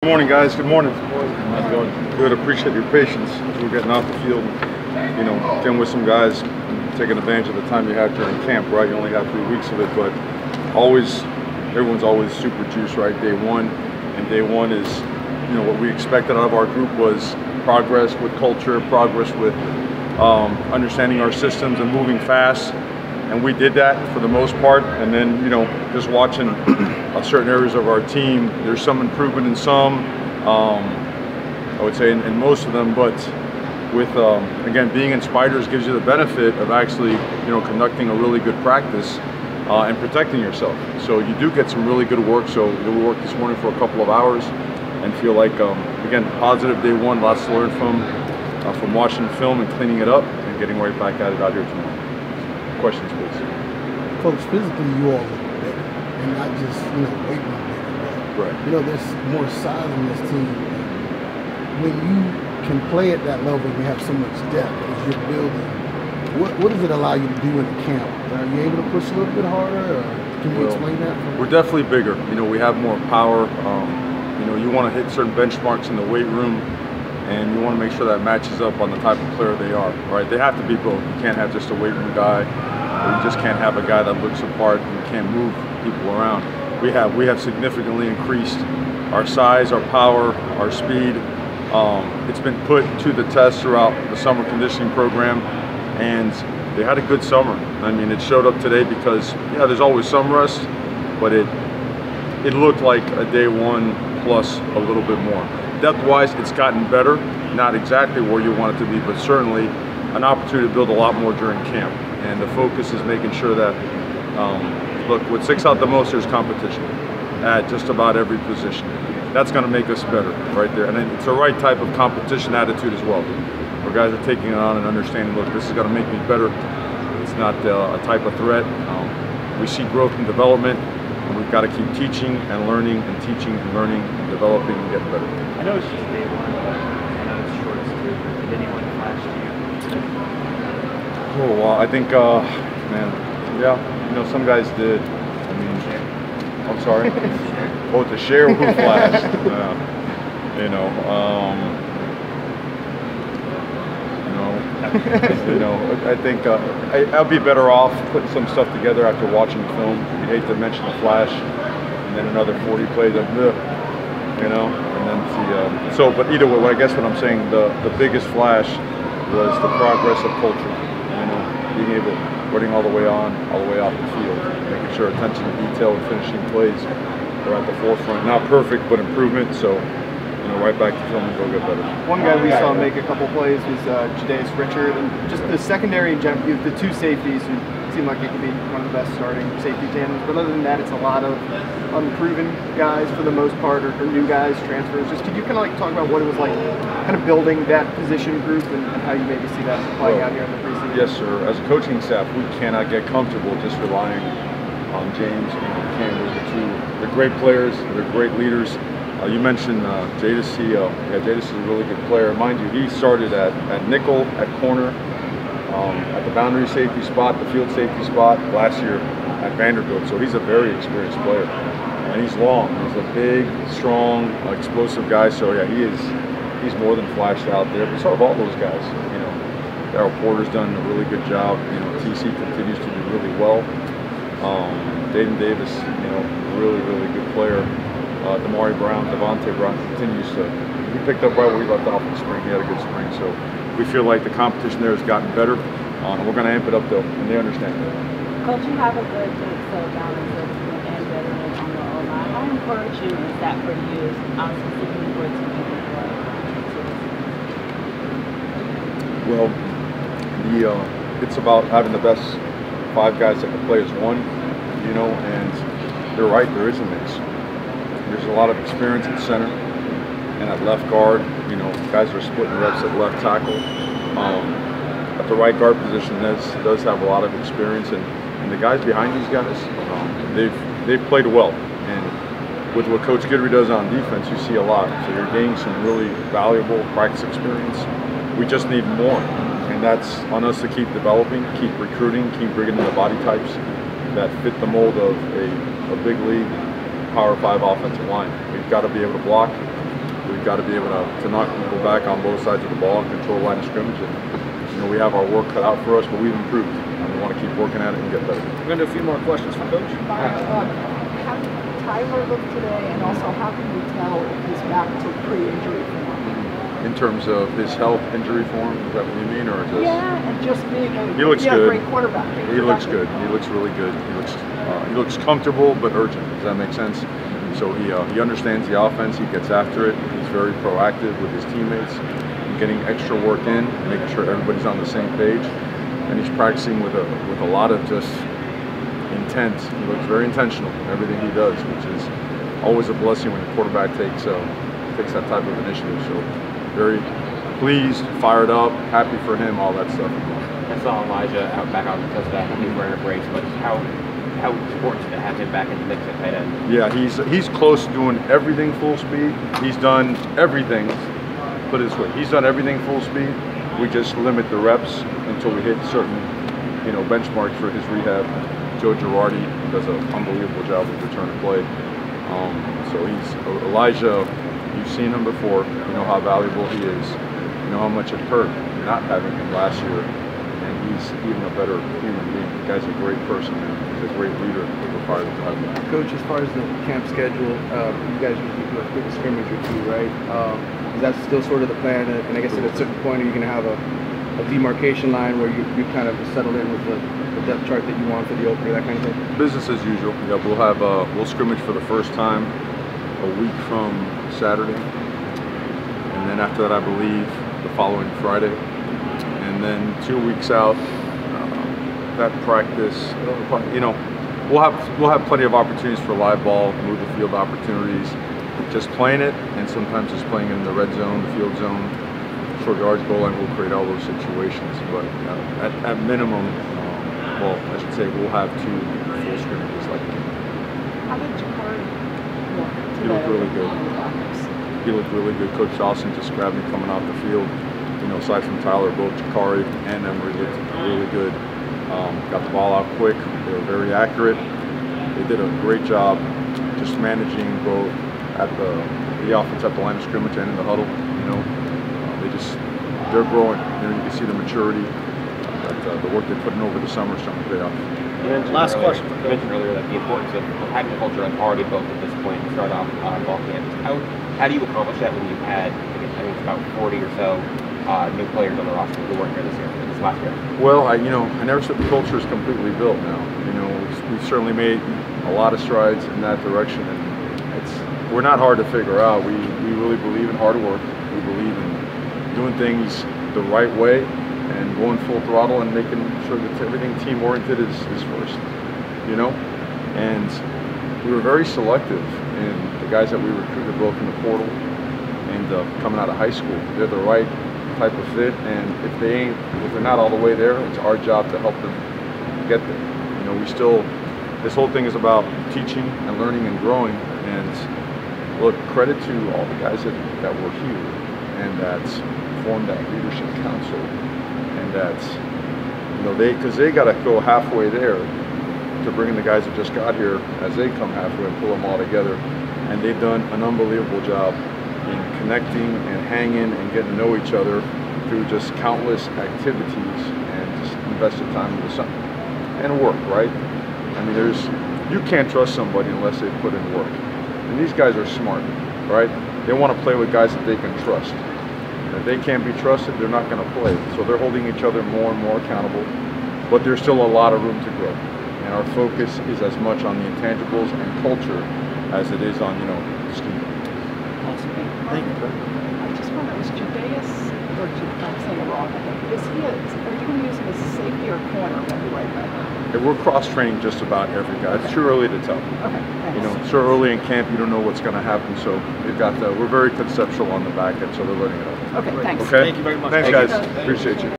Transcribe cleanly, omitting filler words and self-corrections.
Good morning, guys. Good morning. How's it going? Good. Appreciate your patience as we're getting off the field. Getting with some guys, taking advantage of the time you have during camp, right? You only have 3 weeks of it, but everyone's always super juiced, right? Day one, and day one is, what we expected out of our group was progress with culture, progress with understanding our systems and moving fast. And we did that for the most part. And then, just watching certain areas of our team, there's some improvement in some, I would say in most of them, but with, again, being in spiders gives you the benefit of actually, conducting a really good practice and protecting yourself. So you do get some really good work. So we worked this morning for a couple of hours and feel like, again, positive day one, lots to learn from watching film and cleaning it up and getting right back at it out here tomorrow. Questions, please. Coach, physically you all look better, and not just weight room bigger. Right. There's more size in this team. When you can play at that level, you have so much depth as you're building. What does it allow you to do in the camp? Are you able to push a little bit harder, or can you explain that? We're definitely bigger. We have more power. You want to hit certain benchmarks in the weight room, and you want to make sure that matches up on the type of player they are, right? They have to be both. You can't have just a weight room guy, or you just can't have a guy that looks apart and can't move people around. We have significantly increased our size, our power, our speed. It's been put to the test throughout the summer conditioning program, and they had a good summer. I mean, it showed up today because, there's always some rest, but it looked like a day one plus a little bit more. Depth-wise, it's gotten better. Not exactly where you want it to be, but certainly an opportunity to build a lot more during camp. And the focus is making sure that, look, what sticks out the most is competition at just about every position. That's going to make us better right there. And then it's the right type of competition attitude as well, where guys are taking it on and understanding, look, this is going to make me better. It's not a type of threat. We see growth and development, and we've got to keep teaching and learning and teaching and learning and developing and getting better. I know it's just day one, but I know it's short too. Did anyone flash to you? Oh, well, I think, some guys did. I mean, I'm sorry. Oh, to share who flashed. I think I'll be better off putting some stuff together after watching film. You'd hate to mention the flash and then another 40 plays of and then see. But either way, I guess what I'm saying, the biggest flash was the progress of culture. Being able, running all the way on, all the way off the field, making sure attention to detail and finishing plays are at the forefront. Not perfect, but improvement. So, right back to film and go get better. One guy we saw make a couple plays was Jadaeus Richard, and just the secondary in general, the two safeties who seem like it could be one of the best starting safety tandems. But other than that, it's a lot of unproven guys for the most part, or new guys, transfers. Just could you kind of talk about what it was like, kind of building that position group and how you maybe see that playing out here in the preseason? Yes, sir. As a coaching staff, we cannot get comfortable just relying on James and Cam. They're great players. They're great leaders. You mentioned Jadaeus. Jadaeus is a really good player. Mind you, he started at nickel, at corner, at the boundary safety spot, the field safety spot last year at Vanderbilt. So he's a very experienced player, and he's long. He's a big, strong, explosive guy. So yeah, he's more than flashed out there. But so have all those guys. Darryl Porter's done a really good job. TC continues to do really well. Dayton Davis, really, really good player. Devontae Brown continues to, he picked up right where he left off in the spring. He had a good spring. So we feel like the competition there has gotten better. And we're going to amp it up though, and they understand that. Coach, you have a good settle down and veteran on the O-line. How encouraging is that for you, specifically for a team Well, it's about having the best 5 guys that can play as one, and they're right, there is a mix. There's a lot of experience at center and at left guard. Guys are splitting reps at left tackle. At the right guard position, does have a lot of experience, and the guys behind these guys, they've played well. And with what Coach Guidry does on defense, you see a lot. So you're gaining some really valuable practice experience. We just need more, and that's on us to keep developing, keep recruiting, keep bringing in the body types that fit the mold of a big league Power 5 offensive line. We've got to be able to block, we've got to be able to knock people back on both sides of the ball and control line of scrimmage. And, you know, we have our work cut out for us, but we've improved. And we want to keep working at it and get better. We're going to do a few more questions for Coach. How did Tyler look today, and also how can we tell if he's back to pre-injury form? In terms of his health, injury form, is that what you mean, or just? Yeah, and just being a He looks good. Great quarterback. He looks good. He looks really good. He looks comfortable but urgent. Does that make sense? So he understands the offense. He gets after it. He's very proactive with his teammates, getting extra work in, making sure everybody's on the same page. And he's practicing with a lot of just intent. He looks very intentional in everything he does, which is always a blessing when the quarterback takes that type of initiative. So very pleased, fired up, happy for him, all that stuff. I saw Elijah back out because of that. He was wearing a brace, but how important is it to have him back in the mix at tight end? Yeah, he's close to doing everything full speed. He's done everything. Put it this way, he's done everything full speed. We just limit the reps until we hit certain, you know, benchmarks for his rehab. Joe Girardi does an unbelievable job with return to play. So he's Elijah. You've seen him before. You know how valuable he is. You know how much it hurt not having him last year. And he's even a better human being. The guy's a great person, man. He's a great leader. We're proud to have him. Coach, as far as the camp schedule, you guys usually do a quick scrimmage or two, right? Is that still sort of the plan? And I guess at a certain point, are you going to have a demarcation line where you kind of settle in with the depth chart that you want for the opener, that kind of thing? Business as usual. Yeah, we'll scrimmage for the first time a week from Saturday, and then after that, I believe the following Friday, and then 2 weeks out, that practice. You know, we'll have plenty of opportunities for live ball, move the field opportunities, just playing it, and sometimes just playing in the red zone, the field zone, short yards, goal line. We'll create all those situations, but at minimum, well, I should say we'll have 2 full scrimmages like that. How did Jakari look today? He looked really good. He looked really good. Coach Dawson just grabbed me coming off the field. You know, aside from Tyler, both Jakari and Emery looked really good. Got the ball out quick. They were very accurate. They did a great job just managing both at the offense at the line of scrimmage and in the huddle. You know, they're growing. You know, you can see the maturity. The work they put in over the summer is starting to pay off. Last question. You mentioned earlier that the importance of having the culture has already built at this point to start off ball camp. How do you accomplish that when you've had, I think it's about 40 or so new players on the roster who weren't here this last year? Well, I never said the culture is completely built now. You know, we've certainly made a lot of strides in that direction, and we're not hard to figure out. We really believe in hard work. We believe in doing things the right way and going full throttle and making sure that everything team-oriented is first, you know? And we were very selective in the guys that we recruited both in the portal and coming out of high school. They're the right type of fit, and if they're not all the way there, it's our job to help them get there. You know, this whole thing is about teaching and learning and growing, and look, credit to all the guys that were here and that formed that leadership council. And that's, you know, because they got to go halfway there to bring in the guys that just got here as they come halfway and pull them all together. And they've done an unbelievable job in connecting and hanging and getting to know each other through just countless activities and just invested time into something and work, right? I mean, you can't trust somebody unless they put in work. And these guys are smart, right? They want to play with guys that they can trust. If they can't be trusted, they're not going to play. So they're holding each other more and more accountable, but there's still a lot of room to grow. And our focus is as much on the intangibles and culture as it is on, you know, scheme. Awesome. Thank you. I just wonder, is Judeus, or I'm saying it wrong, are you going to use him as a safety or corner when you right back? And we're cross-training just about every guy. It's too early to tell. Okay, thanks. You know, so early in camp, you don't know what's going to happen. So we're very conceptual on the back end, so they're learning it up. Okay, thanks. Okay? Thank you very much. Thanks, guys. Appreciate you.